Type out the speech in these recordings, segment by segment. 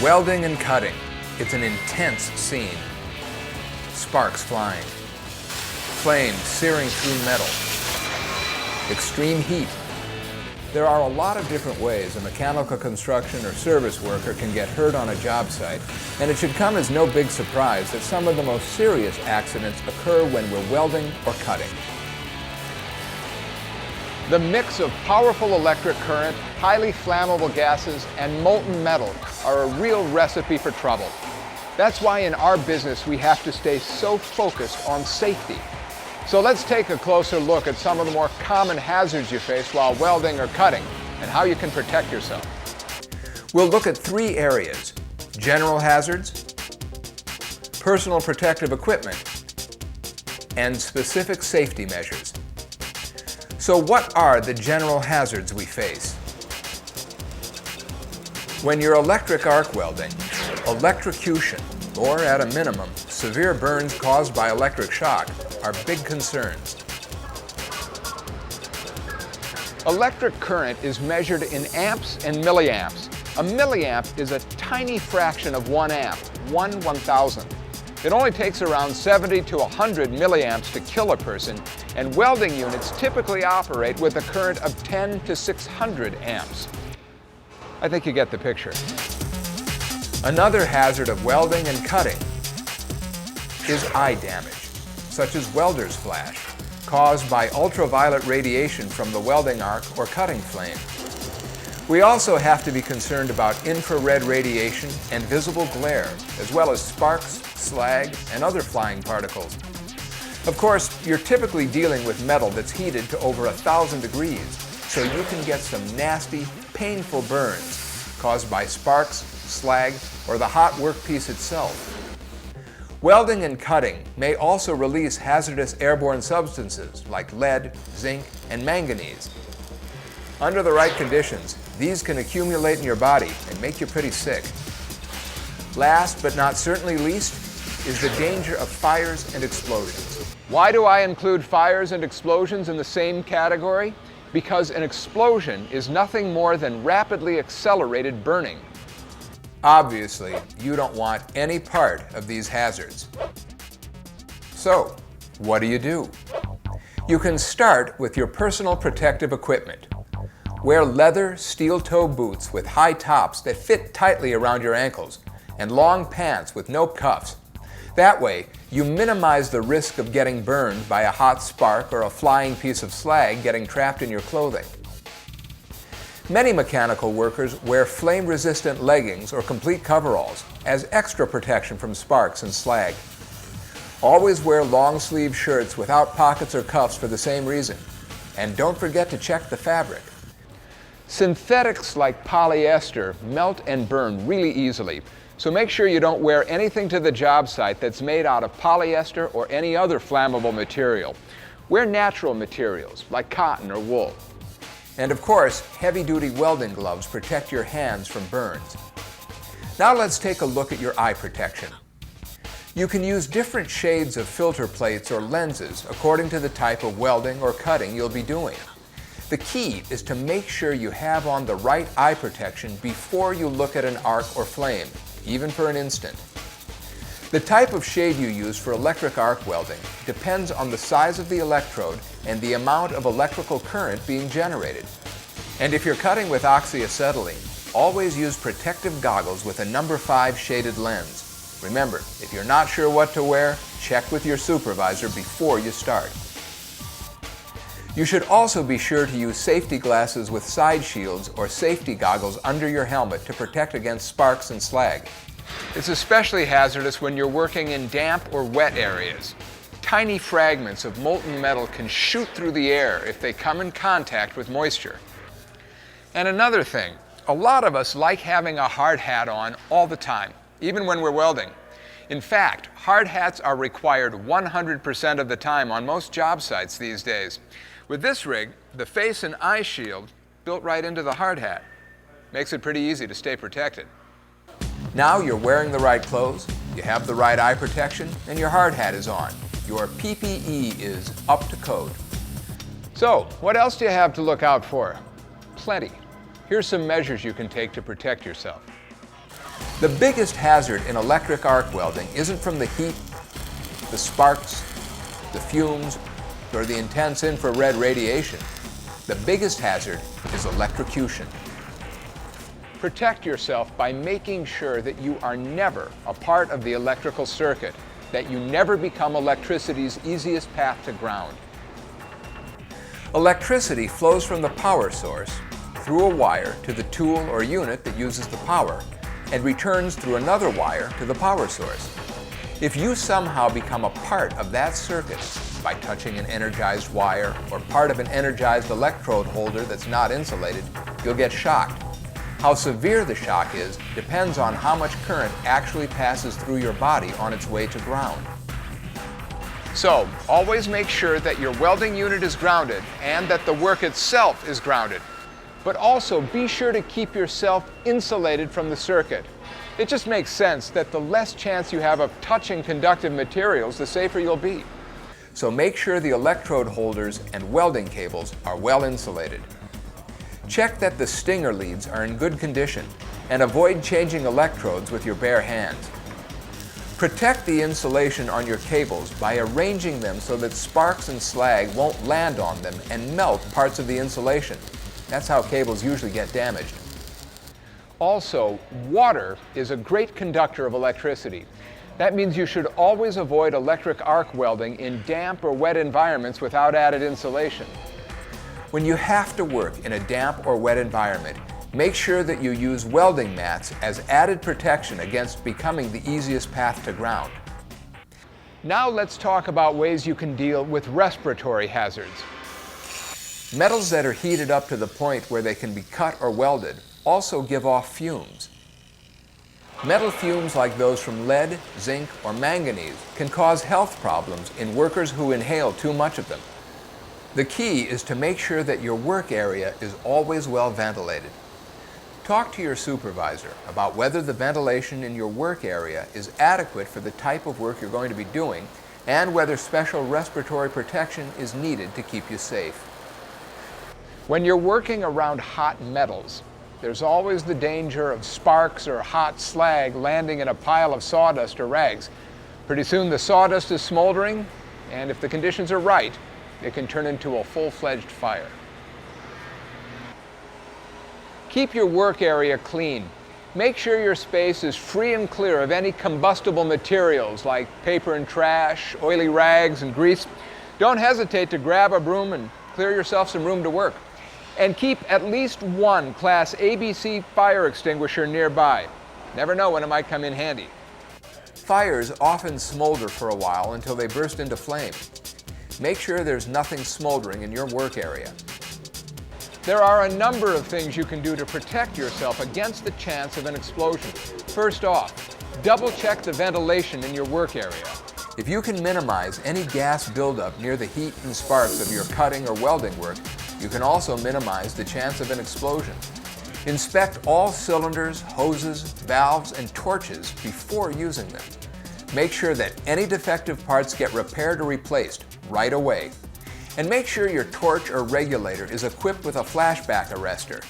Welding and cutting. It's an intense scene. Sparks flying. Flames searing through metal. Extreme heat. There are a lot of different ways a mechanical construction or service worker can get hurt on a job site, and it should come as no big surprise that some of the most serious accidents occur when we're welding or cutting. The mix of powerful electric current, highly flammable gases, and molten metal are a real recipe for trouble. That's why in our business we have to stay so focused on safety. So let's take a closer look at some of the more common hazards you face while welding or cutting and how you can protect yourself. We'll look at 3 areas: general hazards, personal protective equipment, and specific safety measures. So what are the general hazards we face? When you're electric arc welding, electrocution, or at a minimum, severe burns caused by electric shock, are big concerns. Electric current is measured in amps and milliamps. A milliamp is a tiny fraction of 1 amp, 1/1000th. It only takes around 70 to 100 milliamps to kill a person, and welding units typically operate with a current of 10 to 600 amps. I think you get the picture. Another hazard of welding and cutting is eye damage, such as welder's flash, caused by ultraviolet radiation from the welding arc or cutting flame. We also have to be concerned about infrared radiation and visible glare, as well as sparks, slag, and other flying particles. Of course, you're typically dealing with metal that's heated to over 1,000 degrees, so you can get some nasty, painful burns caused by sparks, slag, or the hot workpiece itself. Welding and cutting may also release hazardous airborne substances like lead, zinc, and manganese. Under the right conditions, these can accumulate in your body and make you pretty sick. Last but not certainly least is the danger of fires and explosions. Why do I include fires and explosions in the same category? Because an explosion is nothing more than rapidly accelerated burning. Obviously, you don't want any part of these hazards. So, what do? You can start with your personal protective equipment. Wear leather steel-toe boots with high tops that fit tightly around your ankles and long pants with no cuffs. That way, you minimize the risk of getting burned by a hot spark or a flying piece of slag getting trapped in your clothing. Many mechanical workers wear flame-resistant leggings or complete coveralls as extra protection from sparks and slag. Always wear long-sleeve shirts without pockets or cuffs for the same reason. And don't forget to check the fabric. Synthetics like polyester melt and burn really easily, so make sure you don't wear anything to the job site that's made out of polyester or any other flammable material. Wear natural materials like cotton or wool. And of course, heavy-duty welding gloves protect your hands from burns. Now let's take a look at your eye protection. You can use different shades of filter plates or lenses according to the type of welding or cutting you'll be doing. The key is to make sure you have on the right eye protection before you look at an arc or flame, even for an instant. The type of shade you use for electric arc welding depends on the size of the electrode and the amount of electrical current being generated. And if you're cutting with oxyacetylene, always use protective goggles with a number 5 shaded lens. Remember, if you're not sure what to wear, check with your supervisor before you start. You should also be sure to use safety glasses with side shields or safety goggles under your helmet to protect against sparks and slag. It's especially hazardous when you're working in damp or wet areas. Tiny fragments of molten metal can shoot through the air if they come in contact with moisture. And another thing, a lot of us like having a hard hat on all the time, even when we're welding. In fact, hard hats are required 100% of the time on most job sites these days. With this rig, the face and eye shield built right into the hard hat. Makes it pretty easy to stay protected. Now you're wearing the right clothes, you have the right eye protection, and your hard hat is on. Your PPE is up to code. So, what else do you have to look out for? Plenty. Here's some measures you can take to protect yourself. The biggest hazard in electric arc welding isn't from the heat, the sparks, the fumes, or the intense infrared radiation. The biggest hazard is electrocution. Protect yourself by making sure that you are never a part of the electrical circuit, that you never become electricity's easiest path to ground. Electricity flows from the power source through a wire to the tool or unit that uses the power and returns through another wire to the power source. If you somehow become a part of that circuit by touching an energized wire or part of an energized electrode holder that's not insulated, you'll get shocked. How severe the shock is depends on how much current actually passes through your body on its way to ground. So, always make sure that your welding unit is grounded and that the work itself is grounded. But also be sure to keep yourself insulated from the circuit. It just makes sense that the less chance you have of touching conductive materials, the safer you'll be. So make sure the electrode holders and welding cables are well insulated. Check that the stinger leads are in good condition and avoid changing electrodes with your bare hands. Protect the insulation on your cables by arranging them so that sparks and slag won't land on them and melt parts of the insulation. That's how cables usually get damaged. Also, water is a great conductor of electricity. That means you should always avoid electric arc welding in damp or wet environments without added insulation. When you have to work in a damp or wet environment, make sure that you use welding mats as added protection against becoming the easiest path to ground. Now let's talk about ways you can deal with respiratory hazards. Metals that are heated up to the point where they can be cut or welded also give off fumes. Metal fumes like those from lead, zinc, or manganese can cause health problems in workers who inhale too much of them. The key is to make sure that your work area is always well ventilated. Talk to your supervisor about whether the ventilation in your work area is adequate for the type of work you're going to be doing and whether special respiratory protection is needed to keep you safe. When you're working around hot metals, there's always the danger of sparks or hot slag landing in a pile of sawdust or rags. Pretty soon the sawdust is smoldering, and if the conditions are right, it can turn into a full-fledged fire. Keep your work area clean. Make sure your space is free and clear of any combustible materials like paper and trash, oily rags and grease. Don't hesitate to grab a broom and clear yourself some room to work. And keep at least one Class ABC fire extinguisher nearby. Never know when it might come in handy. Fires often smolder for a while until they burst into flame. Make sure there's nothing smoldering in your work area. There are a number of things you can do to protect yourself against the chance of an explosion. First off, double check the ventilation in your work area. If you can minimize any gas buildup near the heat and sparks of your cutting or welding work, you can also minimize the chance of an explosion. Inspect all cylinders, hoses, valves, and torches before using them. Make sure that any defective parts get repaired or replaced right away. And make sure your torch or regulator is equipped with a flashback arrestor.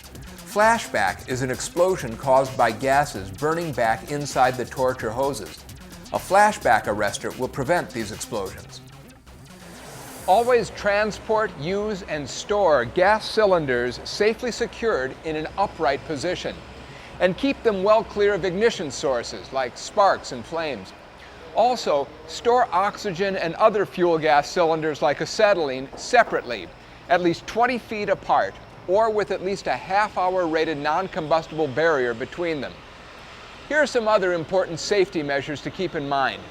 Flashback is an explosion caused by gases burning back inside the torch or hoses. A flashback arrestor will prevent these explosions. Always transport, use, and store gas cylinders safely secured in an upright position. And keep them well clear of ignition sources like sparks and flames. Also, store oxygen and other fuel gas cylinders like acetylene separately, at least 20 feet apart, or with at least a half-hour rated non-combustible barrier between them. Here are some other important safety measures to keep in mind.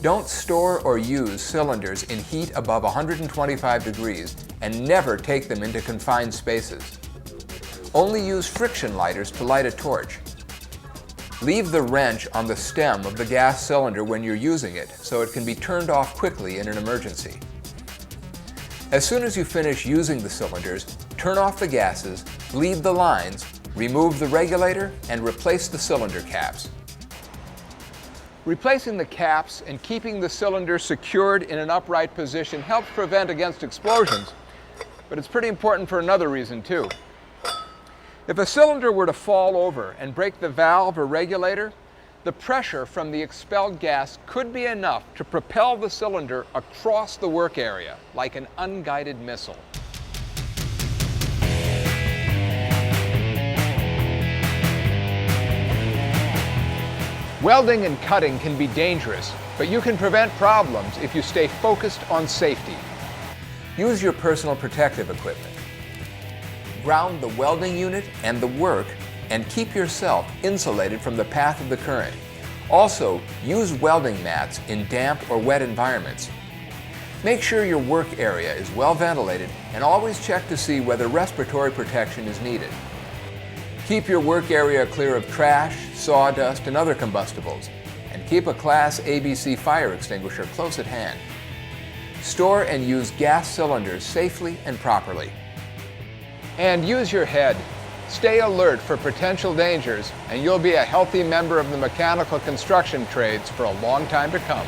Don't store or use cylinders in heat above 125 degrees and never take them into confined spaces. Only use friction lighters to light a torch. Leave the wrench on the stem of the gas cylinder when you're using it so it can be turned off quickly in an emergency. As soon as you finish using the cylinders, turn off the gases, bleed the lines, remove the regulator, and replace the cylinder caps. Replacing the caps and keeping the cylinder secured in an upright position helps prevent against explosions, but it's pretty important for another reason too. If a cylinder were to fall over and break the valve or regulator, the pressure from the expelled gas could be enough to propel the cylinder across the work area like an unguided missile. Welding and cutting can be dangerous, but you can prevent problems if you stay focused on safety. Use your personal protective equipment. Ground the welding unit and the work and keep yourself insulated from the path of the current. Also, use welding mats in damp or wet environments. Make sure your work area is well ventilated and always check to see whether respiratory protection is needed. Keep your work area clear of trash, sawdust, and other combustibles, and keep a Class ABC fire extinguisher close at hand. Store and use gas cylinders safely and properly. And use your head. Stay alert for potential dangers, and you'll be a healthy member of the mechanical construction trades for a long time to come.